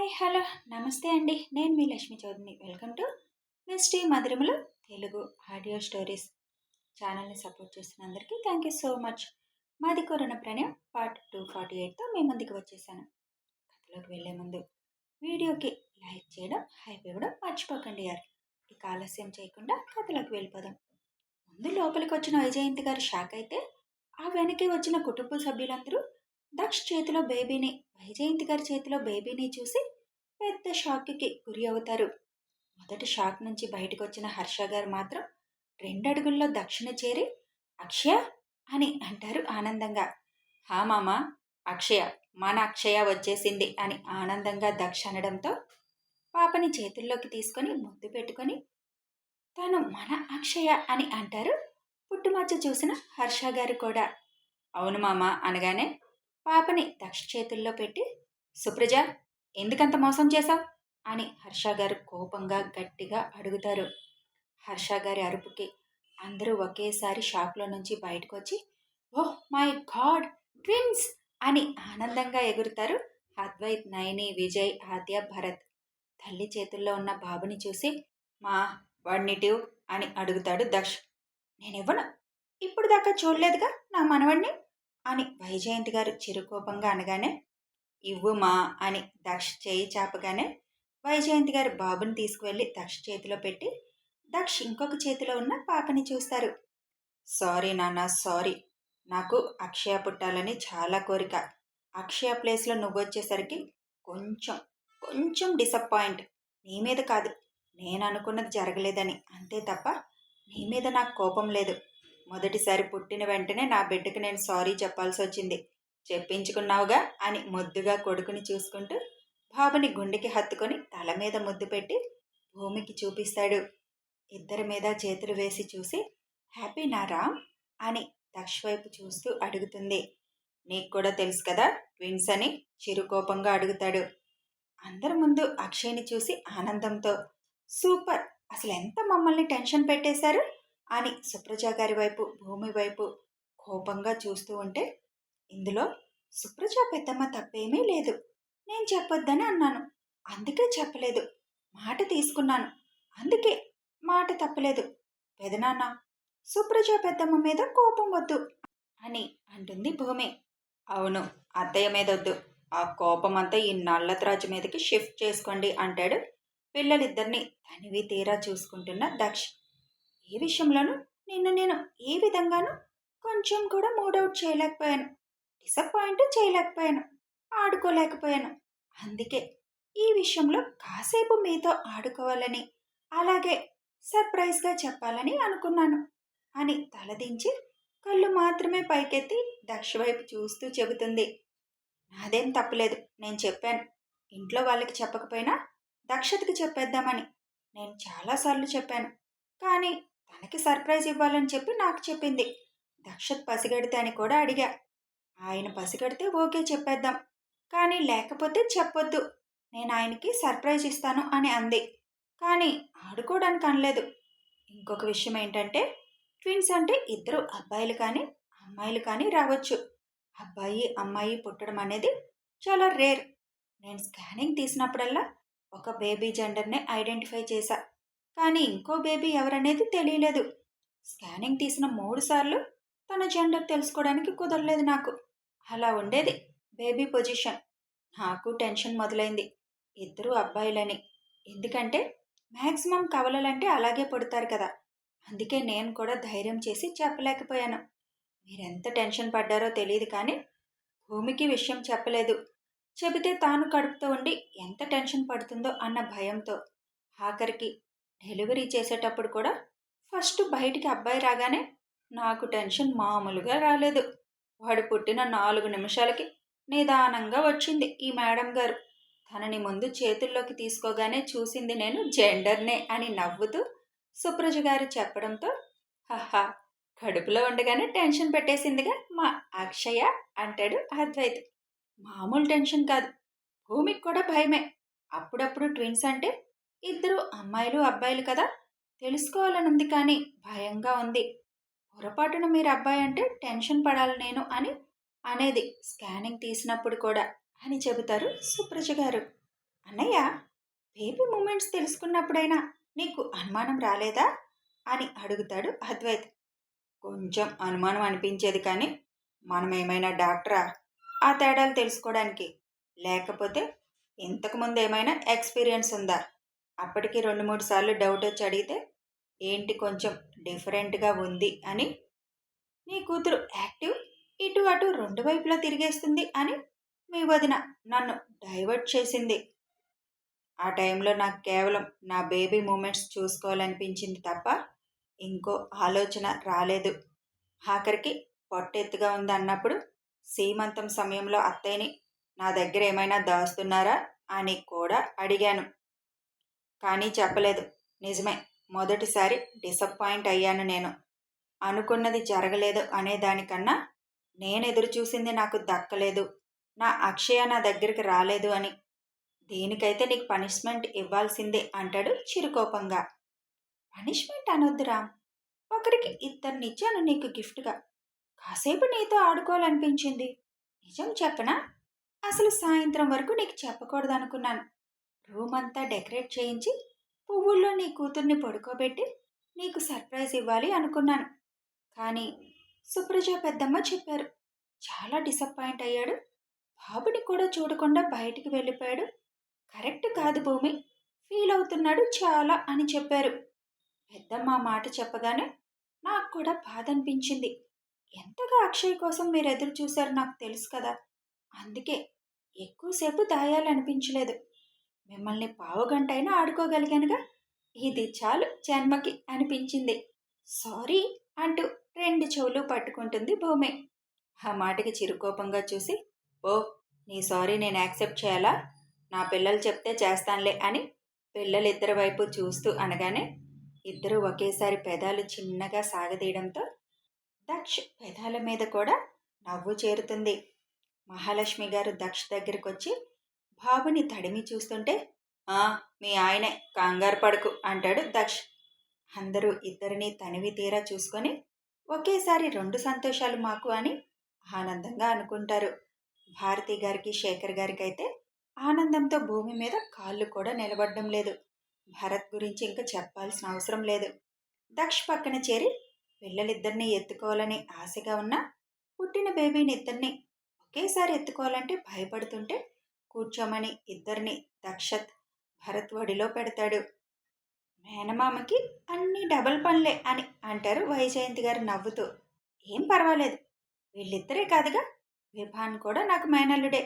Hi! Hello! నమస్తే అండి. నేను మీ లక్ష్మీ చౌదరిని. వెల్కమ్ టు మిస్టీ మధురములు తెలుగు ఆడియో స్టోరీస్ ఛానల్‌ని సపోర్ట్ చేస్తున్న అందరికీ థ్యాంక్ యూ సో మచ్. మాది కరోనా ప్రణయం పార్ట్ 248తో మీ ముందుకు వచ్చేసాను. కథలోకి వెళ్ళే ముందు వీడియోకి లైక్ చేయడం, హైప్ ఇవ్వడం మర్చిపోకండి యార్. ఇక ఆలస్యం చేయకుండా కథలోకి వెళ్ళిపోదాం. ముందు లోపలికి వచ్చిన వైజయంతి గారు షాక్ అయితే, ఆ వెనక్కి వచ్చిన కుటుంబ సభ్యులందరూ దక్ష్ చేతిలో బేబీని, వైజయంతి గారి చేతిలో బేబీని చూసి పెద్ద షాక్కి గురి అవుతారు. మొదటి షాక్ నుంచి బయటకు వచ్చిన హర్ష గారు మాత్రం 2 అడుగుల్లో దక్షిణ చేరి అక్షయ అని అంటారు ఆనందంగా. హా మామ, అక్షయ, మన అక్షయ వచ్చేసింది అని ఆనందంగా దక్ష అనడంతో పాపని చేతుల్లోకి తీసుకొని ముద్దు పెట్టుకొని తాను మన అక్షయ అని అంటారు పుట్టుమచ్చ చూసిన హర్ష గారు కూడా. అవును మామ అనగానే పాపని దక్ష చేతుల్లో పెట్టి, సుప్రజ, ఎందుకంత మోసం చేశావు అని హర్ష గారు కోపంగా గట్టిగా అడుగుతారు. హర్ష గారి అరుపుకి అందరూ ఒకేసారి షాక్లో నుంచి బయటకు వచ్చి, ఓహ్ మై గాడ్, ట్విన్స్ అని ఆనందంగా ఎగురుతారు అద్వైత్, నయని, విజయ్, ఆద్య, భరత్. తల్లి చేతుల్లో ఉన్న బాబుని చూసి, మా వాడినిటివ్ అని అడుగుతాడు దక్ష్. నేనివ్వను, ఇప్పుడు దాకా చూడలేదుగా నా మనవణ్ణి అని వైజయంతి గారు చిరుకోపంగా అనగానే, ఇవ్వు మా అని దక్ష్ చేయి చాపగానే వైజయంతి గారు బాబుని తీసుకువెళ్ళి దక్ష్ చేతిలో పెట్టి దక్ష్ ఇంకొక చేతిలో ఉన్న పాపని చూస్తారు. సారీ నాన్న, సారీ. నాకు అక్షయ పుట్టాలని చాలా కోరిక. అక్షయ ప్లేస్లో నువ్వు వచ్చేసరికి కొంచెం కొంచెం డిసప్పాయింట్. నీ మీద కాదు, నేను అనుకున్నది జరగలేదని, అంతే తప్ప నీ మీద నాకు కోపం లేదు. మొదటిసారి పుట్టిన వెంటనే నా బిడ్డకు నేను సారీ చెప్పాల్సి వచ్చింది. చెప్పించుకున్నావుగా అని ముద్దుగా కొడుకుని చూసుకుంటూ బాబుని గుండెకి హత్తుకొని తల మీద ముద్దు పెట్టి భూమికి చూపిస్తాడు. ఇద్దరి మీద చేతులు వేసి చూసి, హ్యాపీ నా రామ్ అని దక్ష్ వైపు చూస్తూ అడుగుతుంది. నీకు కూడా తెలుసు కదా ట్విన్స్ అని చిరుకోపంగా అడుగుతాడు. అందరి ముందు అక్షయ్ని చూసి ఆనందంతో, సూపర్, అసలు ఎంత మమ్మల్ని టెన్షన్ పెట్టేశారు అని సుప్రజ గారి వైపు, భూమి వైపు కోపంగా చూస్తూ ఉంటే, ఇందులో సుప్రజ పెద్దమ్మ తప్పేమీ లేదు. నేను చెప్పొద్దని అన్నాను, అందుకే చెప్పలేదు. మాట తీసుకున్నాను, అందుకే మాట తప్పలేదు. పెదనాన్న, సుప్రజ పెద్దమ్మ మీద కోపం వద్దు అని అంటుంది భూమి. అవును, అత్తయ్య మీద వద్దు, ఆ కోపం అంతా ఈ నల్లత్రాజు మీదకి షిఫ్ట్ చేసుకోండి అంటాడు పిల్లలిద్దరిని తనివి తీరా చూసుకుంటున్న దక్ష్. ఏ విషయంలోనూ నిన్ను నేను ఏ విధంగానూ కొంచెం కూడా మూడౌట్ చేయలేకపోయాను, డిసప్పాయింట్ చేయలేకపోయాను, ఆడుకోలేకపోయాను. అందుకే ఈ విషయంలో కాసేపు మీతో ఆడుకోవాలని, అలాగే సర్ప్రైజ్గా చెప్పాలని అనుకున్నాను అని తలదించి కళ్ళు మాత్రమే పైకెత్తి దక్ష వైపు చూస్తూ చెబుతుంది. నాదేం తప్పులేదు, నేను చెప్పాను. ఇంట్లో వాళ్ళకి చెప్పకపోయినా దక్షతకి చెప్పేద్దామని నేను చాలాసార్లు చెప్పాను. కానీ తనకి సర్ప్రైజ్ ఇవ్వాలని చెప్పి నాకు చెప్పింది. దక్షత్ పసిగడితే అని కూడా అడిగా. ఆయన పసిగడితే ఓకే చెప్పేద్దాం, కానీ లేకపోతే చెప్పొద్దు, నేను ఆయనకి సర్ప్రైజ్ ఇస్తాను అని అంది. కానీ ఆడుకోవడానికి అనలేదు. ఇంకొక విషయం ఏంటంటే, ట్విన్స్ అంటే ఇద్దరు అబ్బాయిలు కానీ అమ్మాయిలు కానీ రావచ్చు. అబ్బాయి అమ్మాయి పుట్టడం అనేది చాలా రేర్. నేను స్కానింగ్ తీసినప్పుడల్లా ఒక బేబీ జెండర్ని ఐడెంటిఫై చేశా, కానీ ఇంకో బేబీ ఎవరనేది తెలియలేదు. స్కానింగ్ తీసిన 3 సార్లు తన జెండర్ తెలుసుకోవడానికి కుదరలేదు నాకు. అలా ఉండేది బేబీ పొజిషన్. నాకు టెన్షన్ మొదలైంది, ఇద్దరు అబ్బాయిలని. ఎందుకంటే మ్యాక్సిమం కవలలంటే అలాగే పుడతారు కదా. అందుకే నేను కూడా ధైర్యం చేసి చెప్పలేకపోయాను. మీరెంత టెన్షన్ పడ్డారో తెలియదు, కానీ భూమికి విషయం చెప్పలేదు. చెబితే తాను కడుపుతో ఉండి ఎంత టెన్షన్ పడుతుందో అన్న భయంతో. ఆఖరికి డెలివరీ చేసేటప్పుడు కూడా ఫస్ట్ బయటికి అబ్బాయి రాగానే నాకు టెన్షన్ మామూలుగా రాలేదు. వాడు పుట్టిన 4 నిమిషాలకి నిదానంగా వచ్చింది ఈ మేడం గారు. తనని ముందు చేతుల్లోకి తీసుకోగానే చూసింది నేను జెండర్నే అని నవ్వుతూ సుప్రజ గారు చెప్పడంతో, హహా, కడుపులో ఉండగానే టెన్షన్ పెట్టేసిందిగా మా అక్షయ అంటాడు అద్వైత్. మామూలు టెన్షన్ కాదు, భూమికి కూడా భయమే. అప్పుడప్పుడు ట్విన్స్ అంటే ఇద్దరు అమ్మాయిలు అబ్బాయిలు కదా, తెలుసుకోవాలనుంది, కానీ భయంగా ఉంది. పొరపాటున మీరు అబ్బాయి అంటే టెన్షన్ పడాలి నేను అని అనేది స్కానింగ్ తీసినప్పుడు కూడా అని చెబుతారు సుప్రజ గారు. అన్నయ్య, బేబీ మూమెంట్స్ తెలుసుకున్నప్పుడైనా నీకు అనుమానం రాలేదా అని అడుగుతాడు అద్వైత్. కొంచెం అనుమానం అనిపించేది కానీ మనమేమైనా డాక్టరా ఆ తేడాలు తెలుసుకోవడానికి? లేకపోతే ఇంతకుముందు ఏమైనా ఎక్స్పీరియన్స్ ఉందా? అప్పటికి 2-3 సార్లు డౌట్ వచ్చి అడిగితే ఏంటి కొంచెం డిఫరెంట్గా ఉంది అని, నీ కూతురు యాక్టివ్, ఇటు అటు రెండు వైపులా తిరిగేస్తుంది అని మీ వదిన నన్ను డైవర్ట్ చేసింది. ఆ టైంలో నాకు కేవలం నా బేబీ మూమెంట్స్ చూసుకోవాలనిపించింది తప్ప ఇంకో ఆలోచన రాలేదు. ఆఖరికి పొట్టెత్తుగా ఉంది అన్నప్పుడు సీమంతం సమయంలో అత్తయ్యని నా దగ్గర ఏమైనా దాస్తున్నారా అని కూడా అడిగాను. కానీ చెప్పలేదు. నిజమే, మొదటిసారి డిసప్పాయింట్ అయ్యాను నేను. అనుకున్నది జరగలేదు అనేదానికన్నా నేను ఎదురు చూసింది నాకు దక్కలేదు, నా అక్షయ నా దగ్గరికి రాలేదు అని. దీనికైతే నీకు పనిష్మెంట్ ఇవ్వాల్సిందే అంటాడు చిరుకోపంగా. పనిష్మెంట్ అనొద్దు రామ్. ఒకరికి ఇద్దరినిచ్చాను నీకు గిఫ్ట్గా. కాసేపు నీతో ఆడుకోవాలనిపించింది. నిజం చెప్పనా, అసలు సాయంత్రం వరకు నీకు చెప్పకూడదు అనుకున్నాను. రూమ్ అంతా డెకరేట్ చేయించి పువ్వుల్లో నీ కూతుర్ని పడుకోబెట్టి నీకు సర్ప్రైజ్ ఇవ్వాలి అనుకున్నాను. కానీ సుప్రజ పెద్దమ్మ చెప్పారు. చాలా డిసప్పాయింట్ అయ్యాడు. బాబుని కూడా చూడకుండా బయటికి వెళ్ళిపోయాడు. కరెక్ట్ కాదు భూమి, ఫీల్ అవుతున్నాడు చాలా అని చెప్పారు. పెద్దమ్మ ఆ మాట చెప్పగానే నాకు కూడా బాధ అనిపించింది. ఎంతగా అక్షయ్ కోసం మీరు ఎదురు చూశారు నాకు తెలుసు కదా. అందుకే ఎక్కువసేపు దాయాలనిపించలేదు. మిమ్మల్ని పావుగంటైనా ఆడుకోగలిగానుగా. ఇది చాలు జన్మకి అనిపించింది. సారీ అంటూ 2 చెవులు పట్టుకుంటుంది భూమి. ఆ మాటకి చిరుకోపంగా చూసి, ఓ, నీ సారీ నేను యాక్సెప్ట్ చేయాలా? నా పిల్లలు చెప్తే చేస్తానులే అని పిల్లలిద్దరి వైపు చూస్తూ అనగానే ఇద్దరూ ఒకేసారి పెదాలు చిన్నగా సాగదీయడంతో దక్ష్ పెదాల మీద కూడా నవ్వు చేరుతుంది. మహాలక్ష్మి గారు దక్ష్ దగ్గరికి వచ్చి బాబుని తడిమి చూస్తుంటే, మీ ఆయనే, కంగారు పడకు అంటాడు దక్ష్. అందరూ ఇద్దరిని తనివి తీరా చూసుకొని ఒకేసారి 2 సంతోషాలు మాకు అని ఆనందంగా అనుకుంటారు. భారతి గారికి శేఖర్ గారికి అయితే ఆనందంతో భూమి మీద కాళ్ళు కూడా నిలబడడం లేదు. భరత్ గురించి ఇంకా చెప్పాల్సిన అవసరం లేదు. దక్ష్ పక్కన చేరి పిల్లలిద్దరినీ ఎత్తుకోవాలని ఆశగా ఉన్న పుట్టిన బేబీని ఇద్దరిని ఒకేసారి ఎత్తుకోవాలంటే భయపడుతుంటే కూర్చోమని ఇద్దరిని దక్షత్ భరత్ ఒడిలో పెడతాడు. మేనమామకి అన్నీ డబల్ పనులే అని అంటారు వైజయంతి గారు నవ్వుతూ. ఏం పర్వాలేదు, వీళ్ళిద్దరే కాదుగా, విభాన్ కూడా నాకు మేనల్లుడే.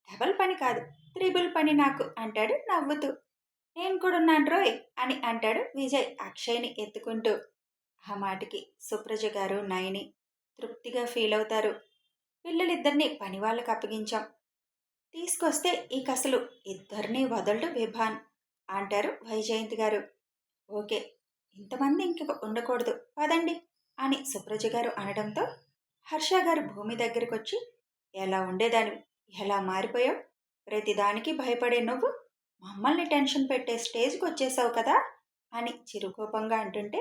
డబల్ పని కాదు, త్రిబుల్ పని నాకు అంటాడు నవ్వుతూ. నేను కూడా ఉన్నాను రోయ్ అని అంటాడు విజయ్ అక్షయ్ని ఎత్తుకుంటూ. ఆ మాటకి సుప్రజ గారు నయని తృప్తిగా ఫీల్ అవుతారు. పిల్లలిద్దరినీ పని వాళ్ళకి అప్పగించాం. తీసుకొస్తే ఇక అసలు ఇద్దరినీ వదలడు విభాన్ అంటారు వైజయంతి గారు. ఓకే, ఇంతమంది ఇంక ఉండకూడదు, పదండి అని సుప్రజ గారు అనడంతో హర్ష గారు భూమి దగ్గరికి వచ్చి, ఎలా ఉండేదానివి, ఎలా మారిపోయావు, ప్రతిదానికి భయపడే నువ్వు మమ్మల్ని టెన్షన్ పెట్టే స్టేజ్కి వచ్చేసావు కదా అని చిరుకోపంగా అంటుంటే,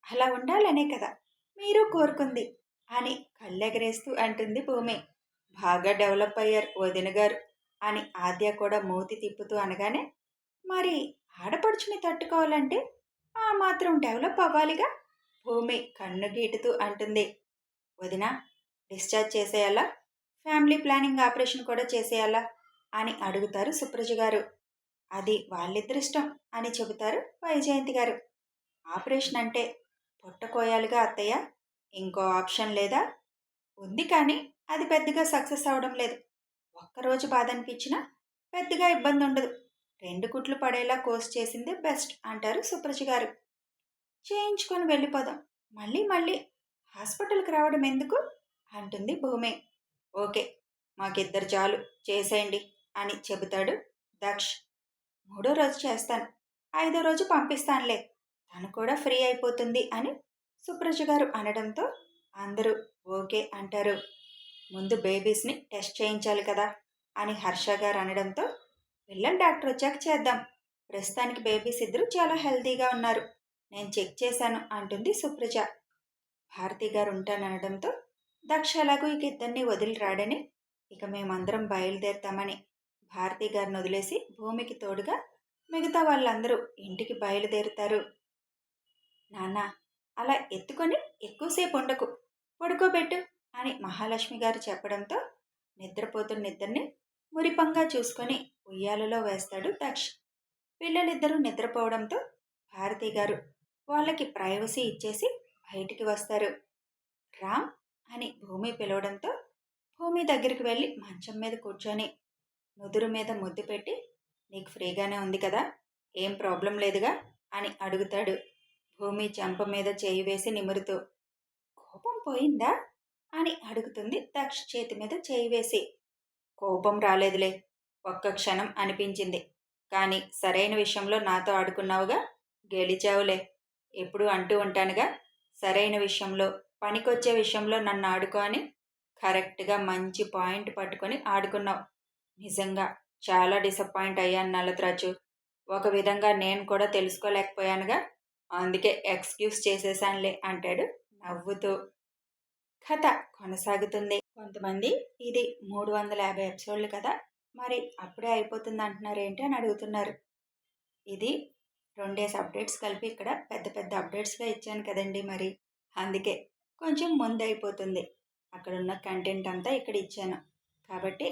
అలా ఉండాలనే కదా మీరు కోరుకుంది అని కళ్ళెగరేస్తూ అంటుంది భూమి. బాగా డెవలప్ అయ్యారు వదిన గారు అని ఆద్య కూడా మూతి తిప్పుతూ అనగానే, మరి ఆడపడుచుని తట్టుకోవాలంటే ఆ మాత్రం డెవలప్ అవ్వాలిగా భూమి కన్ను గీటుతూ అంటుంది. వదిన, డిశ్చార్జ్ చేసేయాలా, ఫ్యామిలీ ప్లానింగ్ ఆపరేషన్ కూడా చేసేయాలా అని అడుగుతారు సుప్రజ గారు. అది వాళ్ళిద్దరిష్టం అని చెబుతారు వైజయంతి గారు. ఆపరేషన్ అంటే పొట్ట కోయాలిగా అత్తయ్య, ఇంకో ఆప్షన్ లేదా? ఉంది, కానీ అది పెద్దగా సక్సెస్ అవడం లేదు. ఒక్కరోజు బాధ అనిపించినా పెద్దగా ఇబ్బంది ఉండదు. 2 కుట్లు పడేలా కోర్స్ చేసిందే బెస్ట్ అంటారు సుప్రజ గారు. చేయించుకొని వెళ్ళిపోదాం, మళ్ళీ మళ్ళీ హాస్పిటల్కి రావడం ఎందుకు అంటుంది భూమి. ఓకే, మాకిద్దరు చాలు, చేసేయండి అని చెబుతాడు దక్ష్. 3వ రోజు చేస్తాను, 5వ రోజు పంపిస్తానులే, తను కూడా ఫ్రీ అయిపోతుంది అని సుప్రజ గారు అనడంతో అందరూ ఓకే అంటారు. ముందు బేబీస్ని టెస్ట్ చేయించాలి కదా అని హర్ష గారు అనడంతో, పిల్లల డాక్టర్ వచ్చాక చేద్దాం, ప్రస్తుతానికి బేబీస్ ఇద్దరు చాలా హెల్తీగా ఉన్నారు, నేను చెక్ చేశాను అంటుంది సుప్రజ. భారతి గారు ఉంటాననడంతో దక్ష ఎలాగో ఇక ఇద్దరిని వదిలి రాడని ఇక మేమందరం బయలుదేరుతామని భారతి గారిని వదిలేసి భూమికి తోడుగా మిగతా వాళ్ళందరూ ఇంటికి బయలుదేరుతారు. నాన్న, అలా ఎత్తుకొని ఎక్కువసేపు ఉండకు, పడుకోబెట్టు అని మహాలక్ష్మి గారు చెప్పడంతో నిద్రపోతున్న నిద్రని మురిపంగా చూసుకొని ఉయ్యాలలో వేస్తాడు దక్ష్. పిల్లలిద్దరూ నిద్రపోవడంతో భారతి గారు వాళ్ళకి ప్రైవసీ ఇచ్చేసి బయటికి వస్తారు. రామ్ అని భూమి పిలవడంతో భూమి దగ్గరికి వెళ్ళి మంచం మీద కూర్చొని నుదురు మీద ముద్దు పెట్టి, నీకు ఫ్రీగానే ఉంది కదా, ఏం ప్రాబ్లం లేదుగా అని అడుగుతాడు. భూమి చెంప మీద చేయి వేసి నిమురుతూ, కోపం పోయిందా అని అడుగుతుంది దక్ష్ చేతి మీద చేయి వేసి. కోపం రాలేదులే, ఒక్క క్షణం అనిపించింది. కానీ సరైన విషయంలో నాతో ఆడుకున్నావుగా, గెలిచావులే. ఎప్పుడూ అంటూ ఉంటానుగా, సరైన విషయంలో, పనికొచ్చే విషయంలో నన్ను ఆడుకో అని. కరెక్ట్గా మంచి పాయింట్ పట్టుకొని ఆడుకున్నావు. నిజంగా చాలా డిసప్పాయింట్ అయ్యాను నల్లత్రాచు. ఒక విధంగా నేను కూడా తెలుసుకోలేకపోయానుగా, అందుకే ఎక్స్క్యూజ్ చేసేసానులే అంటాడు నవ్వుతూ. కథ కొనసాగుతుంది. కొంతమంది ఇది 350 ఎపిసోడ్లు కదా, మరి అప్పుడే అయిపోతుంది అంటున్నారు ఏంటి అని అడుగుతున్నారు. ఇది 2 డేస్ అప్డేట్స్ కలిపి ఇక్కడ పెద్ద పెద్ద అప్డేట్స్గా ఇచ్చాను కదండి, మరి అందుకే కొంచెం ముందు అయిపోతుంది. అక్కడ ఉన్న కంటెంట్ అంతా ఇక్కడ ఇచ్చాను కాబట్టి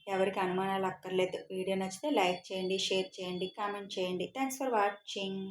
ఎవరికి అనుమానాలు అక్కర్లేదు. వీడియో నచ్చితే లైక్ చేయండి, షేర్ చేయండి, కామెంట్ చేయండి. Thanks for watching.